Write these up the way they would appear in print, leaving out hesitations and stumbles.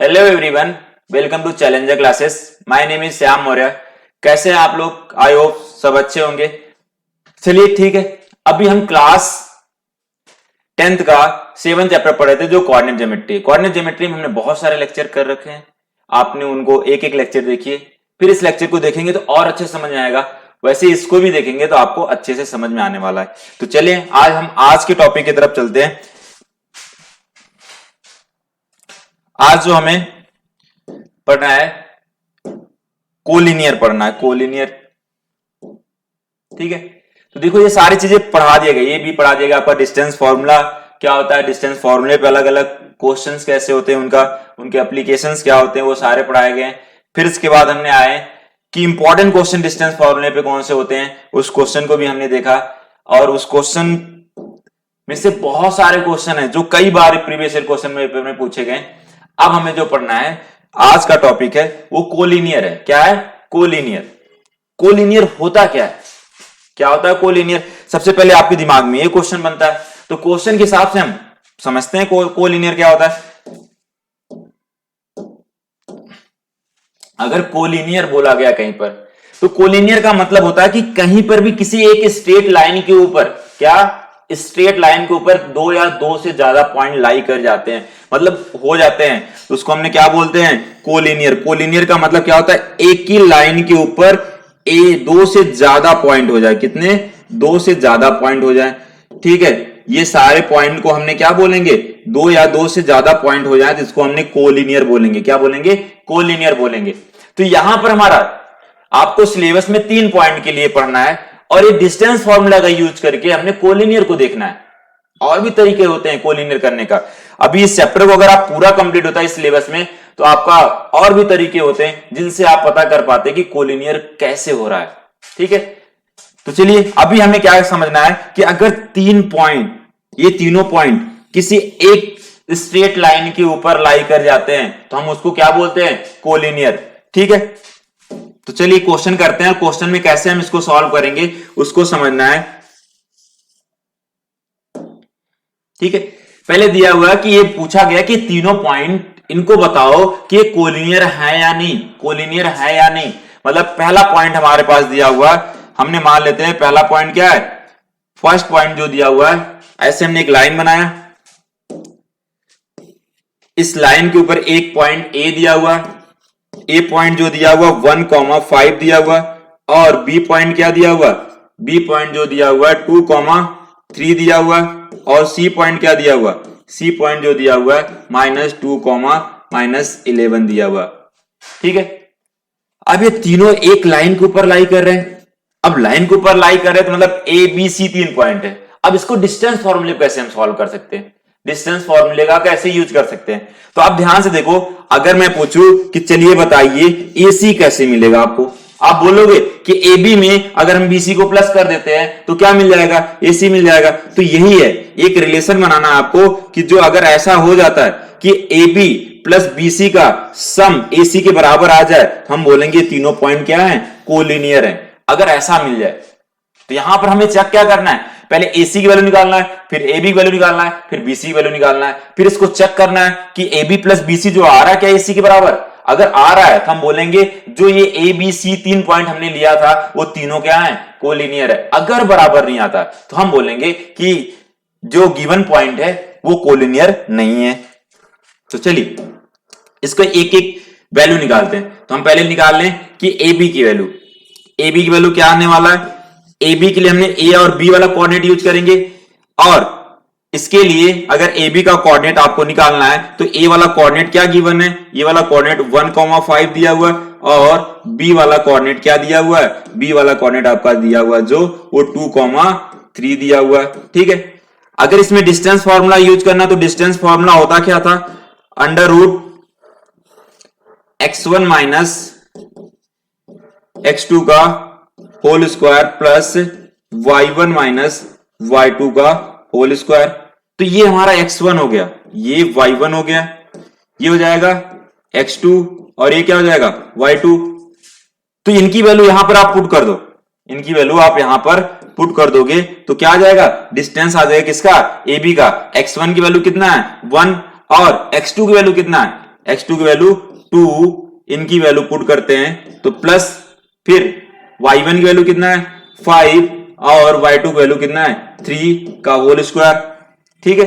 Hello everyone, welcome to Challenger Classes. My name is Shyam Maurya. कैसे हैं आप लोग? आई होप सब अच्छे होंगे। चलिए ठीक है, अभी हम क्लास 10th का 7th चैप्टर पढ़े थे जो कोऑर्डिनेट ज्योमेट्री। कोऑर्डिनेट ज्योमेट्री में हमने बहुत सारे लेक्चर कर रखे हैं। आपने उनको एक एक लेक्चर देखिए, फिर इस लेक्चर को देखेंगे तो और अच्छे समझ में आएगा। वैसे इसको भी देखेंगे तो आपको अच्छे से समझ में आने वाला है। तो चलिए आज हम आज के टॉपिक की तरफ चलते हैं। आज जो हमें पढ़ना है कोलिनियर पढ़ना है, कोलिनियर। ठीक है, तो देखो ये सारी चीजें पढ़ा दिया गया। ये भी पढ़ा दिया गया आपका डिस्टेंस फॉर्मूला क्या होता है, डिस्टेंस फॉर्मूले पे अलग अलग क्वेश्चंस कैसे होते हैं, उनके एप्लीकेशंस क्या होते हैं, वो सारे पढ़ाए गए। फिर इसके बाद हमने आए कि इंपॉर्टेंट क्वेश्चन डिस्टेंस फॉर्मूले पे कौन से होते हैं, उस क्वेश्चन को भी हमने देखा। और उस क्वेश्चन में से बहुत सारे क्वेश्चन है जो कई बार प्रीवियस ईयर क्वेश्चन में पूछे गए। अब हमें जो पढ़ना है, आज का टॉपिक है वो कोलिनियर है। क्या है? कोलिनियर। कोलिनियर होता क्या है? क्या होता है कोलिनियर? सबसे पहले आपके दिमाग में ये क्वेश्चन बनता है, तो क्वेश्चन के हिसाब से हम समझते हैं कोलिनियर क्या होता है। अगर कोलिनियर बोला गया कहीं पर, तो कोलिनियर का मतलब होता है कि कहीं पर भी किसी एक स्ट्रेट लाइन के ऊपर, क्या स्ट्रेट लाइन के ऊपर दो या दो से ज्यादा पॉइंट लाई कर जाते हैं, मतलब हो जाते हैं, तो उसको हमने क्या बोलते हैं? कोलिनियर। कोलिनियर का मतलब क्या होता है? एक ही लाइन के ऊपर दो से ज्यादा पॉइंट हो जाए। कितने? दो से ज्यादा पॉइंट हो जाए। ठीक है, ये सारे पॉइंट को हमने क्या बोलेंगे? दो या दो से ज्यादा पॉइंट हो जाए, जिसको हमने कोलिनियर बोलेंगे। क्या बोलेंगे? कोलिनियर बोलेंगे। तो यहां पर हमारा आपको सिलेबस में 3 पॉइंट के लिए पढ़ना है, और ये डिस्टेंस फॉर्मूला का यूज करके हमने कोलिनियर को देखना है। और भी तरीके होते हैं कोलिनियर करने का। अभी इस चैप्टर को अगर आप पूरा कंप्लीट होता है इस सिलेबस में, तो आपका और भी तरीके होते हैं जिनसे आप पता कर पाते हैं कि कोलिनियर कैसे हो रहा है। ठीक है, तो चलिए अभी हमें क्या समझना है कि अगर 3 पॉइंट, ये तीनों पॉइंट किसी एक स्ट्रेट लाइन के ऊपर लाई कर जाते हैं, तो हम उसको क्या बोलते हैं? कोलिनियर। ठीक है, तो चलिए क्वेश्चन करते हैं। क्वेश्चन में कैसे हम इसको सॉल्व करेंगे उसको समझना है। ठीक है, पहले दिया हुआ कि ये पूछा गया कि तीनों पॉइंट, इनको बताओ कि ये कोलिनियर है या नहीं, कोलिनियर है या नहीं। मतलब पहला पॉइंट हमारे पास दिया हुआ, हमने मान लेते हैं पहला पॉइंट क्या है? फर्स्ट पॉइंट जो दिया हुआ है, ऐसे हमने एक लाइन बनाया, इस लाइन के ऊपर एक पॉइंट ए दिया हुआ, ए पॉइंट जो दिया हुआ 1,5 दिया हुआ, और बी पॉइंट क्या दिया हुआ? बी पॉइंट जो दिया हुआ 2,3 दिया हुआ, और सी पॉइंट क्या दिया हुआ? सी पॉइंट जो दिया हुआ है -2, -11 दिया हुआ। ठीक है, अब ये तीनों एक लाइन के ऊपर लाई कर रहे हैं। अब लाइन के ऊपर लाई कर रहे हैं तो मतलब ए बी सी 3 पॉइंट है। अब इसको डिस्टेंस फॉर्मूले कैसे हम सॉल्व कर सकते हैं? डिस्टेंस फॉर्मूले का कैसे यूज कर सकते हैं? तो आप ध्यान से देखो, अगर मैं पूछूं कि चलिए बताइए एसी कैसे मिलेगा आपको, आप बोलोगे कि AB में अगर हम BC को प्लस कर देते हैं तो क्या मिल जाएगा? AC मिल जाएगा। तो यही है, एक रिलेशन बनाना है आपको कि जो अगर ऐसा हो जाता है कि AB प्लस BC का सम AC के बराबर आ जाए, तो हम बोलेंगे तीनों पॉइंट क्या है? कोलिनियर है। अगर ऐसा मिल जाए तो यहां पर हमें चेक क्या करना है? पहले AC की वैल्यू निकालना है, फिर AB की वैल्यू निकालना है, फिर BC की वैल्यू निकालना है, फिर इसको चेक करना है कि AB प्लस BC जो आ रहा है क्या AC के बराबर? अगर आ रहा है तो हम बोलेंगे जो ये A B C 3 पॉइंट हमने लिया था वो तीनों क्या है? कोलिनियर है। अगर बराबर नहीं आता तो हम बोलेंगे कि जो गिवन पॉइंट है वो कोलिनियर नहीं है। तो चलिए इसको एक एक वैल्यू निकालते हैं। तो हम पहले निकाल लें कि AB की वैल्यू, AB की वैल्यू क्या आने वाला है? AB के लिए हमने A और B वाला कोऑर्डिनेट यूज करेंगे, और इसके लिए अगर AB का कोऑर्डिनेट आपको निकालना है तो A वाला कोऑर्डिनेट क्या गिवन है? ये वाला कोऑर्डिनेट 1,5 दिया हुआ है, और B वाला कोऑर्डिनेट क्या दिया हुआ है? B वाला कोऑर्डिनेट आपका दिया हुआ जो वो 2,3 दिया हुआ है। ठीक है, अगर इसमें डिस्टेंस फॉर्मूला यूज करना तो डिस्टेंस फॉर्मूला होता क्या था? √x1 माइनस x2 का whole square plus y1 minus y2 का होल स्क्वायर। तो ये हमारा x1 हो गया, ये y1 हो गया, ये हो जाएगा x2, और ये क्या हो जाएगा? y2। तो इनकी वैल्यू यहां पर आप पुट कर दो, इनकी वैल्यू आप यहां पर पुट कर दोगे तो क्या आ जाएगा? डिस्टेंस आ जाएगा किसका? AB का। x1 की वैल्यू कितना है? 1, और x2 की वैल्यू कितना है? x2 की वैल्यू 2, इनकी वैल्यू पुट करते हैं तो प्लस, फिर y1 की वैल्यू कितना है 5 और y2 की वैल्यू कितना है 3 का होल स्क्वायर। ठीक है,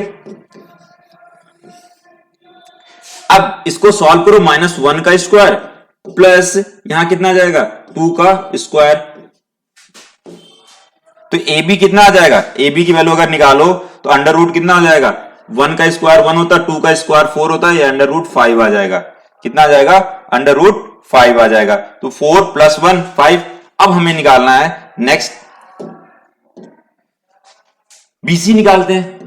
अब इसको सॉल्व करो, -1 का स्क्वायर प्लस यहां कितना आ जाएगा 2 का स्क्वायर। तो ए बी कितना आ जाएगा, ए बी की वैल्यू अगर निकालो तो अंडर रूट कितना आ जाएगा, 1 का स्क्वायर 1 होता है, 2 का स्क्वायर 4 होता है, ये अंडर रूट 5 आ जाएगा। कितना आ जाएगा, अंडर रूट 5 आ जाएगा। तो 4 + 1 5। अब हमें निकालना है नेक्स्ट बीसी निकालते हैं।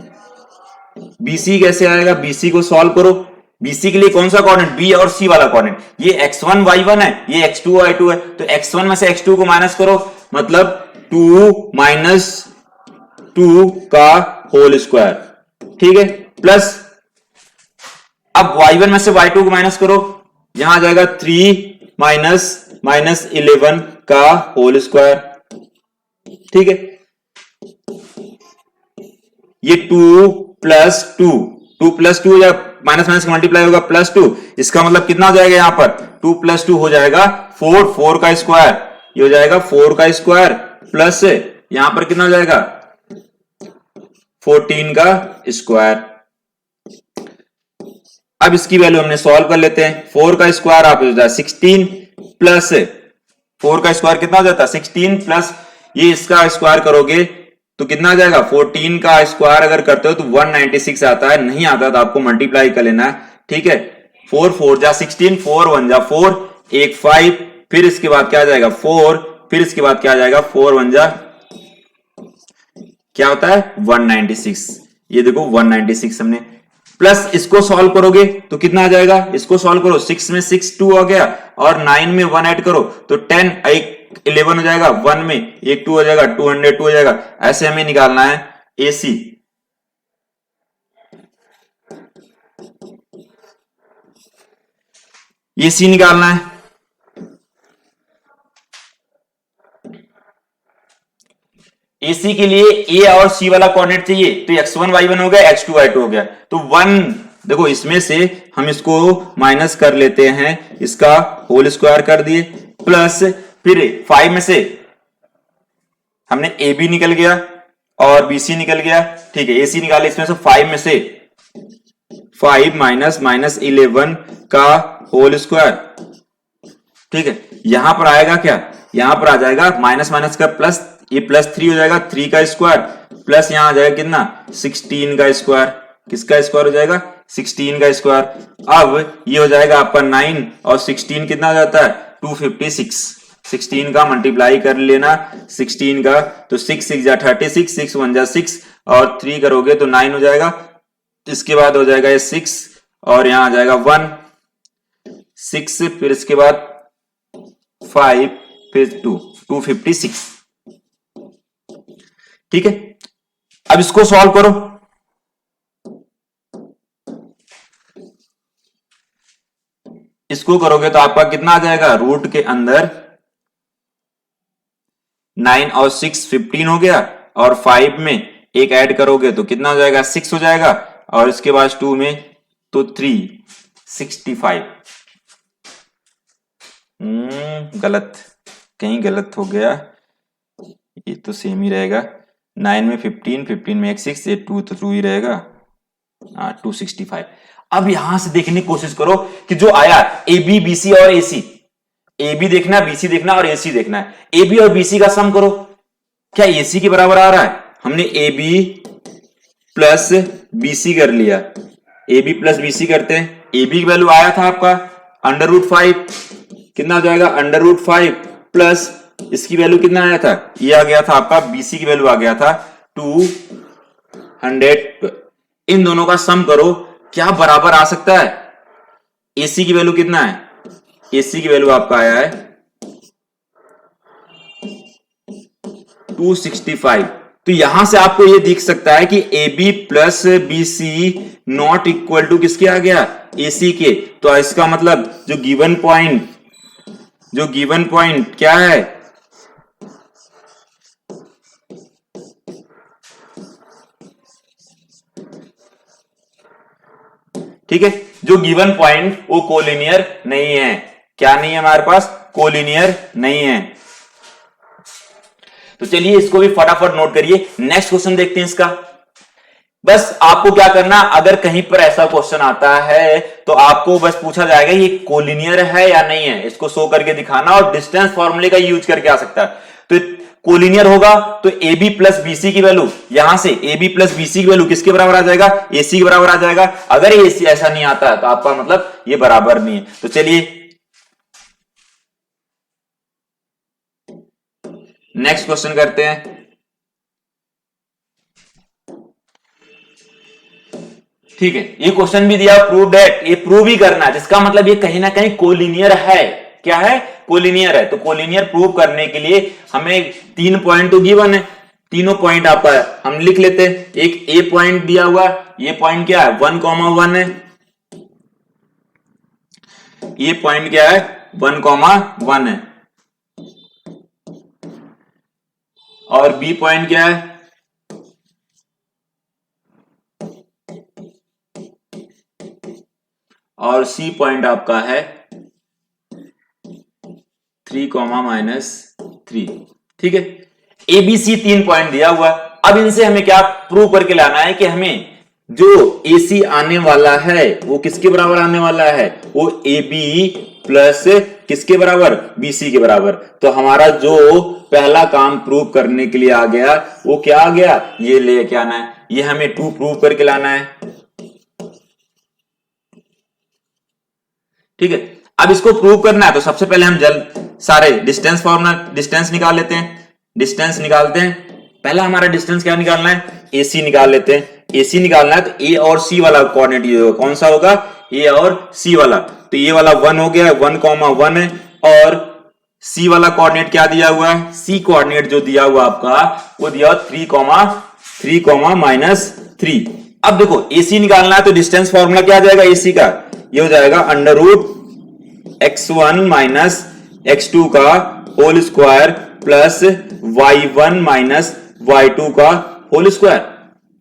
बीसी कैसे आएगा, बीसी को सॉल्व करो। बीसी के लिए कौन सा कोऑर्डिनेट, बी और सी वाला कोऑर्डिनेट, ये x1 y1 है, ये x2 y2 है, तो x1 में से x2 को माइनस करो, मतलब 2 - 2 का होल स्क्वायर। ठीक है, प्लस अब y1 में से y2 को माइनस करो, यहां आ जाएगा 3 -11 का होल स्क्वायर। ठीक है, ये 2 + 2, 2 + 2 या माइनस माइनस मल्टीप्लाई होगा +2, इसका मतलब कितना हो जाएगा, यहां पर 2 + 2 हो जाएगा 4, 4 का स्क्वायर, ये हो जाएगा 4 का स्क्वायर प्लस यहां पर कितना हो जाएगा 14 का स्क्वायर। अब इसकी वैल्यू हमने सॉल्व कर लेते हैं। 4 का स्क्वायर आप हो जाता है 16 प्लस 4 का स्क्वायर कितना हो जाता है 16 प्लस ये इसका स्क्वायर करोगे तो कितना आ जाएगा, 14 का स्क्वायर अगर करते हो तो 196 आता है, नहीं आता तो आपको मल्टीप्लाई कर लेना है। ठीक है, 4 4 जा 16, 4 1 जा 4, एक 5, फिर इसके बाद क्या आ जाएगा 4, फिर इसके बाद क्या आ जाएगा 4 1 जा क्या होता है 196। ये देखो 196 हमने, प्लस इसको सॉल्व करोगे तो कितना आ जाएगा, इसको सॉल्व करो 6 में 6 2 आ गया और 9 में 1 ऐड करो तो 10, एक 11 हो जाएगा, 1 में एक 2 हो जाएगा, 202 हो जाएगा। ऐसे हमें निकालना है एसी। एसी निकालना है, एसी के लिए ए और सी वाला कोऑर्डिनेट चाहिए, तो x1 y1 हो गया, x2 y2 हो गया, तो 1 देखो इसमें से हम इसको माइनस कर लेते हैं, इसका होल स्क्वायर कर दिए, प्लस फिर 5 में से हमने ए बी निकल गया और बी सी निकल गया। ठीक है, ए सी निकाले, इसमें से 5 में से 5 -11 का होल स्क्वायर। ठीक है, यहां पर आएगा क्या, यहां पर आ जाएगा माइनस माइनस का प्लस, ये +3 हो जाएगा 3 का स्क्वायर प्लस यहां आ जाएगा कितना 16 का स्क्वायर। किसका स्क्वायर हो जाएगा 16 का स्क्वायर। अब ये हो जाएगा आपका 9 और 16 कितना हो जाता है 256। 16 का मल्टीप्लाई कर लेना 16 का, तो 6 6 जा 36, 6 1 जा 6 और 3 करोगे तो 9 हो जाएगा। इसके बाद हो जाएगा ये 6 और यहां आ जाएगा 1 6, फिर इसके बाद 5, फिर 2 256। ठीक है, अब इसको सॉल्व करो, इसको करोगे तो आपका कितना आ जाएगा, रूट के अंदर 9 और 6 15 हो गया और 5 में एक ऐड करोगे तो कितना हो जाएगा 6 हो जाएगा और इसके बाद 2 में तो 365। गलत, कहीं गलत हो गया, ये तो सेम ही रहेगा। 9 में 15, 15 में एक 6, ये 2 तो 2 ही रहेगा, 265। अब यहां से देखने की कोशिश करो कि जो आया ए बी बी सी और ए सी, ए बी देखना बीसी देखना और एसी देखना है, ए बी और बीसी का सम करो, क्या एसी के बराबर आ रहा है। हमने ए बी प्लस बीसी कर लिया, ए बी प्लस बीसी करते हैं, ए बी की वैल्यू आया था आपका √5, कितना हो जाएगा √5 प्लस इसकी वैल्यू कितना आया था, ये आ गया था आपका बीसी की वैल्यू आ गया था 200। इन दोनों का सम करो क्या बराबर आ सकता है, एसी की वैल्यू कितना है, एसी की वैल्यू आपका आया है 265। तो यहां से आपको यह दिख सकता है कि A B plus B C not equal to किसके आ गया, एसी के। तो इसका मतलब जो गिवन पॉइंट क्या है, ठीक है, जो गिवन पॉइंट वो कोलिनियर नहीं है। क्या नहीं है हमारे पास? कोलिनियर नहीं है। तो चलिए इसको भी फटाफट नोट करिए। नेक्स्ट क्वेश्चन देखते हैं इसका। बस आपको क्या करना, अगर कहीं पर ऐसा क्वेश्चन आता है तो आपको बस पूछा जाएगा ये कोलिनियर है या नहीं है, इसको शो करके दिखाना और डिस्टेंस फॉर्मूले का यूज करके आ सकता है। तो कोलिनियर होगा तो ए बी प्लस बीसी की वैल्यू, यहां से ए बी प्लस बीसी की वैल्यू किसके बराबर आ जाएगा? एसी के बराबर आ जाएगा। अगर ये ऐसा नहीं आता है तो आपका मतलब ये बराबर नहीं है। तो चलिए नेक्स्ट क्वेश्चन करते हैं। ठीक है, ये क्वेश्चन भी दिया प्रूव दैट, ये प्रूव ही करना है, जिसका मतलब ये कहीं ना कहीं कोलिनियर है। क्या है? कोलिनियर है। तो कोलिनियर प्रूव करने के लिए हमें 3 पॉइंट तो गिवन है, तीनों पॉइंट आपका हम लिख लेते हैं। एक ए पॉइंट दिया हुआ, ये पॉइंट क्या है? 1,1 है। ये पॉइंट क्या है? 1,1 है। और बी पॉइंट क्या है? और सी पॉइंट आपका है 3,-3। ठीक है, एबीसी 3 पॉइंट दिया हुआ। अब इनसे हमें क्या प्रूव करके लाना है कि हमें जो एसी आने वाला है वो किसके बराबर आने वाला है? वो ए बी प्लस किसके बराबर? बीसी के बराबर। तो हमारा जो पहला काम प्रूव करने के लिए आ गया वो क्या आ गया? ये लेके आना है, ये हमें 2 प्रूव करके लाना है। ठीक है, अब इसको प्रूव करना है तो सबसे पहले हम सारे डिस्टेंस फॉर्मूला, डिस्टेंस निकाल लेते हैं। डिस्टेंस निकालते हैं। पहला हमारा डिस्टेंस क्या निकालना है? एसी निकाल लेते हैं। एसी निकालना है तो ए और सी वाला कोऑर्डिनेट ये होगा, कौन सा होगा? ए और सी वाला। तो ये वाला 1 हो गया, 1,1 है। और सी वाला कोऑर्डिनेट क्या दिया हुआ है? सी कोऑर्डिनेट जो दिया हुआ आपका वो दिया 3,3, अब देखो एसी निकालना है तो डिस्टेंस फॉर्मूला क्या आ जाएगा एसी का? ये हो जाएगा √x1 माइनस x2 का whole square plus y1 minus y2 का होल स्क्वायर।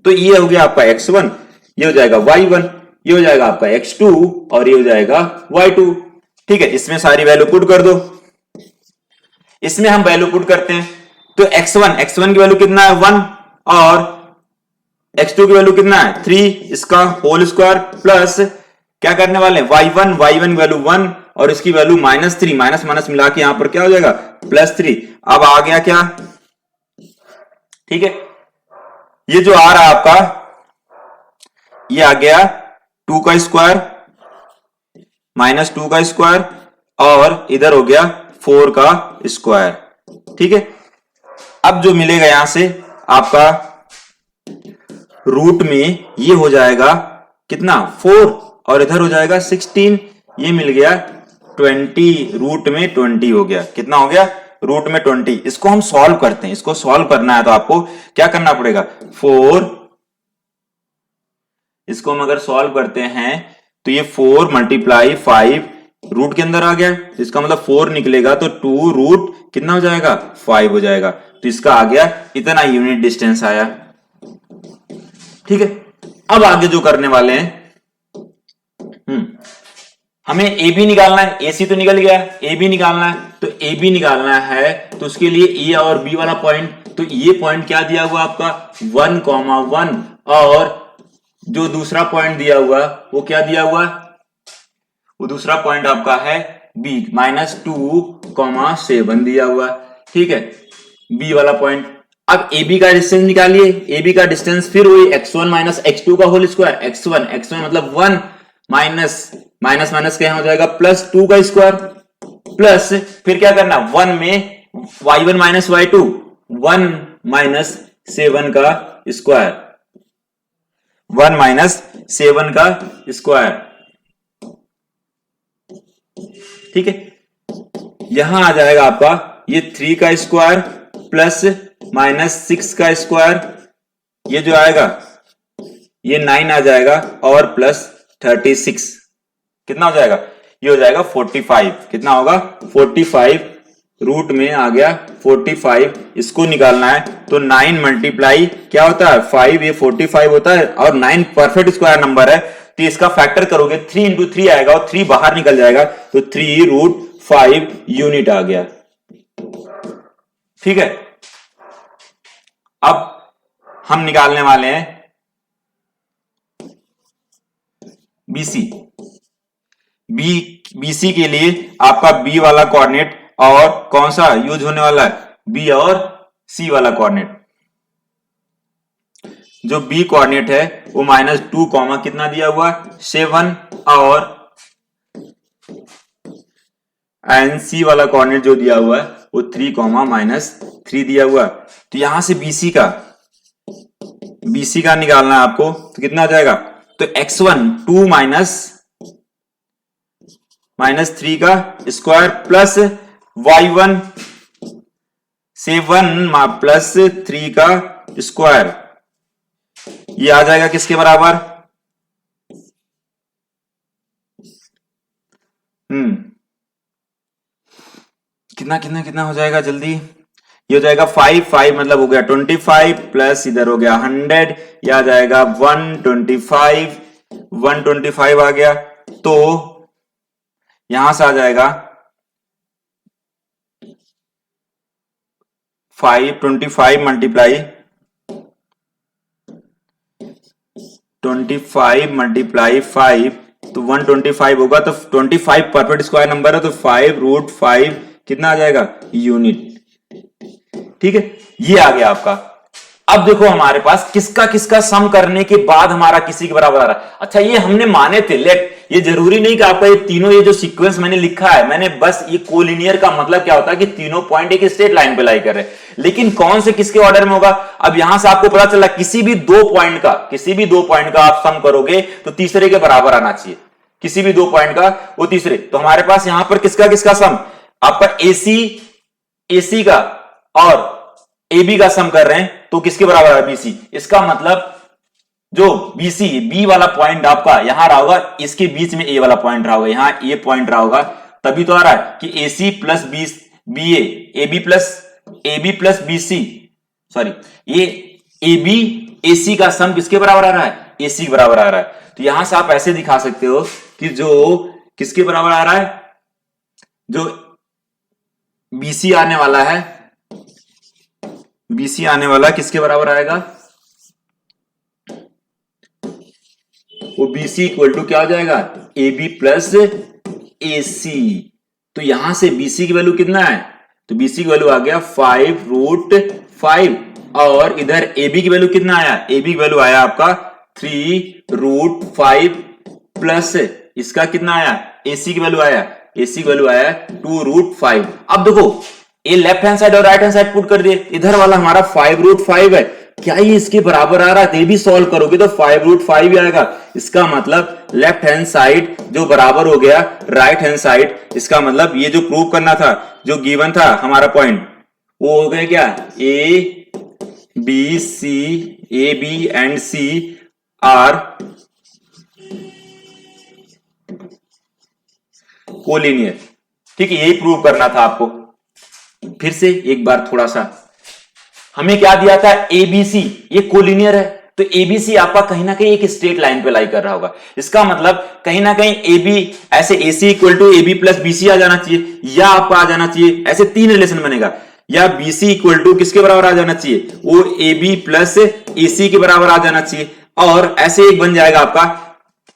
तो ये हो गया आपका x1, ये हो जाएगा y1, ये हो जाएगा आपका x2 और ये हो जाएगा y2। ठीक है, इसमें सारी वैल्यू पुट कर दो। इसमें हम वैल्यू पुट करते हैं तो x1 की वैल्यू कितना है? 1 और x2 की वैल्यू कितना है? 3, इसका होल स्क्वायर प्लस क्या करने वाले हैं? y1 की वैल्यू 1 और इसकी वैल्यू -3, माइनस माइनस मिला के यहां पर क्या हो जाएगा? +3। अब आ गया क्या? ठीक है, ये जो आ रहा है आपका ये आ गया 2 का स्क्वायर माइनस 2 का स्क्वायर और इधर हो गया 4 का स्क्वायर। ठीक है, अब जो मिलेगा यहां से आपका रूट में ये हो जाएगा कितना? 4 और इधर हो जाएगा 16, ये मिल गया 20, रूट में 20 हो गया। कितना हो गया? रूट में 20। इसको हम सॉल्व करते हैं। इसको सॉल्व करना है तो आपको क्या करना पड़ेगा? 4, इसको हम अगर सॉल्व करते हैं तो ये 4 × 5 रूट के अंदर आ गया, इसका मतलब 4 निकलेगा तो 2 रूट कितना हो जाएगा? 5 हो जाएगा। तो इसका आ गया इतना यूनिट डिस्टेंस आया। ठीक है, अब आगे जो करने वाले हैं हमें ए बी निकालना है। एसी तो निकल गया, ए बी निकालना है। तो ए बी निकालना है तो उसके लिए ए और बी वाला पॉइंट, तो ये पॉइंट क्या दिया हुआ आपका? 1,1 और जो दूसरा पॉइंट दिया हुआ वो क्या दिया हुआ? वो दूसरा पॉइंट आपका है बी, -2,7 दिया हुआ। ठीक है, बी वाला पॉइंट। अब ए बी का डिस्टेंस निकालिए। ए बी का डिस्टेंस फिर वही x1 माइनस x2 का होल स्क्वायर। x1 मतलब 1 माइनस माइनस क्या हो जाएगा? +2 का स्क्वायर प्लस फिर क्या करना? 1 में y1 माइनस y2, 1 माइनस 7 का स्क्वायर, 1 माइनस 7 का स्क्वायर। ठीक है, यहां आ जाएगा आपका ये 3 का स्क्वायर प्लस -6 का स्क्वायर, ये जो आएगा ये 9 आ जाएगा और प्लस 36 कितना हो जाएगा? ये हो जाएगा 45। कितना होगा? 45 रूट में आ गया 45। इसको निकालना है तो 9 मल्टीप्लाई क्या होता है? 5, ये 45 होता है और 9 परफेक्ट स्क्वायर नंबर है तो इसका फैक्टर करोगे 3 इंटू 3 आएगा और 3 बाहर निकल जाएगा, तो 3√5 यूनिट आ गया। ठीक है, अब हम निकालने वाले हैं बीसी। बीसी के लिए आपका बी वाला कोऑर्डिनेट और कौन सा यूज होने वाला है, बी और सी वाला कोऑर्डिनेट। जो बी कोऑर्डिनेट है वो -2 कॉमा कितना दिया हुआ, 7, और एंड सी वाला कोऑर्डिनेट जो दिया हुआ है वो 3 कॉमा -3 दिया हुआ है। तो यहां से बीसी का निकालना है आपको, तो कितना आ जाएगा, तो x1 2 -3 का स्क्वायर प्लस y1 7 प्लस 3 का स्क्वायर, ये आ जाएगा किसके बराबर, कितना हो जाएगा जल्दी, ये हो जाएगा 5 मतलब हो गया 25 प्लस इधर हो गया 100, ये आ जाएगा 125 आ गया। तो यहां से आ जाएगा 25 मल्टीप्लाई 5, तो 125 होगा, तो 25 परफेक्ट स्क्वायर नंबर है, तो 5√5 कितना आ जाएगा, यूनिट। ठीक है, ये आ गया आपका। अब देखो हमारे पास किसका किसका सम करने के बाद हमारा किसी के बराबर आ रहा है। अच्छा, ये हमने माने थे, लेट ये जरूरी नहीं कि आपका ये तीनों, ये जो सीक्वेंस मैंने लिखा है, मैंने बस ये कोलिनियर का मतलब क्या होता है कि तीनों पॉइंट एक स्ट्रेट लाइन पे लाई कर रहे हैं, लेकिन कौन से किसके ऑर्डर में होगा। अब यहां से आपको पता चला किसी भी दो पॉइंट का आप सम करोगे तो तीसरे के बराबर आना चाहिए, किसी भी 2 पॉइंट का वो तीसरे। तो हमारे पास यहां पर किसका किसका सम, आपका एसी का और AB का सम कर रहे हैं, तो किसके बराबर है, BC। इसका मतलब जो BC बी वाला पॉइंट आपका यहां रहा होगा, इसके बीच में A वाला पॉइंट रहा होगा, यहां A पॉइंट रहा होगा, तभी तो आ रहा है कि AC plus BA, AB plus BC, sorry, ये AB AC का सम किसके बराबर आ रहा है, AC के बराबर आ रहा है। तो यहां से आप ऐसे दिखा सकते हो कि जो किसके बराबर आ रहा है, जो BC आने वाला है, BC आने वाला किसके बराबर आएगा, वो BC इक्वल टू क्या हो जाएगा, AB प्लस AC। तो यहां से BC की वैल्यू कितना है, तो BC की वैल्यू आ गया 5√5, और इधर AB की वैल्यू कितना आया, AB की वैल्यू आया आपका 3√5 प्लस इसका कितना आया, AC की वैल्यू आया, AC की वैल्यू आया 2√5। अब देखो ये लेफ्ट हैंड साइड और राइट हैंड साइड पुट कर दिए, इधर वाला हमारा 5√5 है, क्या ये इसके बराबर आ रहा है, तो ये भी सॉल्व करोगे तो 5√5 ही आएगा। इसका मतलब लेफ्ट हैंड साइड जो बराबर हो गया राइट हैंड साइड, इसका मतलब ये जो प्रूव करना था, जो गिवन था हमारा पॉइंट, वो हो गया क्या, A B and C are collinear. ठीक है, यही प्रूव करना था आपको। फिर से एक बार थोड़ा सा, हमें क्या दिया था, ABC, ये कोलिनियर है, तो ABC आपका कहीं ना कहीं एक स्ट्रेट लाइन पे लाई कर रहा होगा। इसका मतलब कहीं ना कहीं AB ऐसे AC equal to AB plus BC आ जाना चाहिए, या आपका आ जाना चाहिए ऐसे 3 रिलेशन बनेगा, या BC इक्वल टू किसके बराबर आ जाना चाहिए, वो AB प्लस AC के बराबर आ जाना चाहिए, और ऐसे एक बन जाएगा आपका,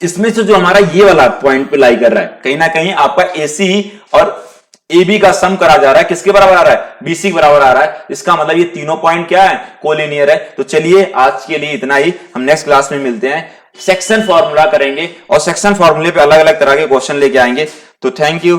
इसमें से जो हमारा ये वाला पॉइंट पे लाई कर रहा है, कहीं ना कहीं आपका AC और AB का सम करा जा रहा है, किसके बराबर आ रहा है, BC के बराबर आ रहा है। इसका मतलब ये तीनों पॉइंट क्या है, कोलिनियर है। तो चलिए आज के लिए इतना ही, हम नेक्स्ट क्लास में मिलते हैं, सेक्शन फॉर्मूला करेंगे और सेक्शन फॉर्मूले पे अलग अलग तरह के क्वेश्चन लेके आएंगे। तो थैंक यू।